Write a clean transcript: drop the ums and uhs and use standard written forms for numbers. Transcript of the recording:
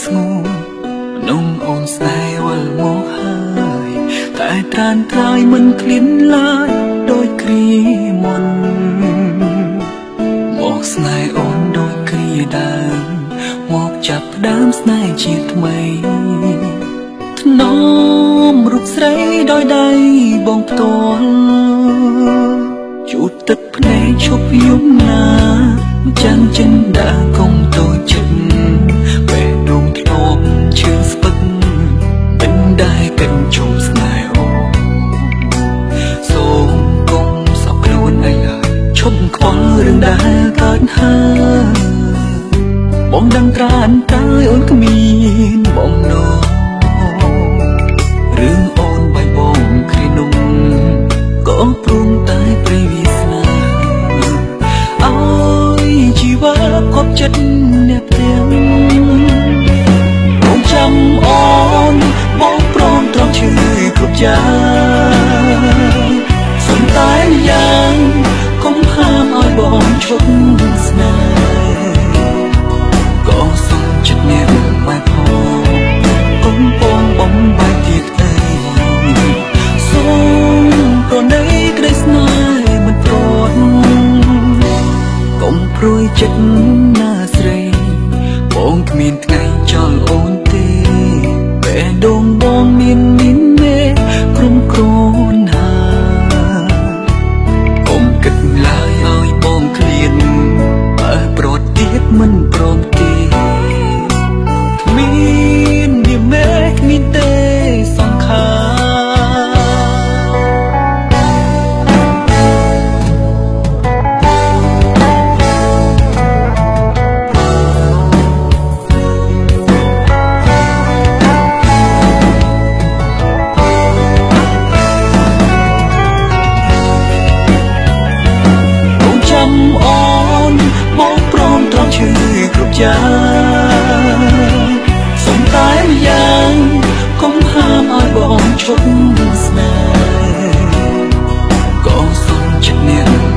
ស្ងួននំអូនស្នេហ៍វិលមកហើយតែត្រានត្រើយមិនឃ្លានឡើយដោយគ្រាមុនមកស្នេហ៍អូនដោយគ្រាដើមមកចាប់ផ្ដើមស្នេហ៍ជាថ្មីធ្នមរូបស្រីដោយដៃបងផ្ទាល់ជូតទឹកភ្នែកឈប់យំណាចាំងចិនដាកុំតូចចិត្តពេលដងធ្លាប់ឈឺស្ពឹកមិនដែលកិនជុំស្នេហ៍អូសូមកុំសោកខ្លួនអីឡើយឈប់ខ្វល់រឿងដែលកើតហើយបងដឹងត្រានតើអូនគ្មានបំណងរឿងអូនបាញ់បងគ្រានោះក៏ព្រមតែព្រៃវាសនាអើយជីវិតគប់ចិត្តអ្នកផ្ទាំងបងចាំអូនបងព្រមត្រង់ឈឺគ្រប់យ៉ាងសុំតែយ៉ាងកុំហាមឲ្យបងឈប់ស្នេហ៍ក៏សុំចិត្តអ្នកបែបផងកុំពងបំបែកទៀតអីសូមប្រណីក្តីស្នេហ៍មិនព្រាត់កុំព្រួយចិត្តណាស្រីបងគ្មានថ្ងៃចោលអូនទេពេលដងបងមានមេក្រុមគ្រូនហើកុំគិតឡើយឲ្យបងឃ្លានបើប្រត់ទៀតមិនព្រមទេគ្មានវាមេគ្មានទេសង្ខារសុំតែយ៉ាងកុំហាមឲ្យបងឈប់ស្នេហ៍ក៏សុំចិត្តអ្នក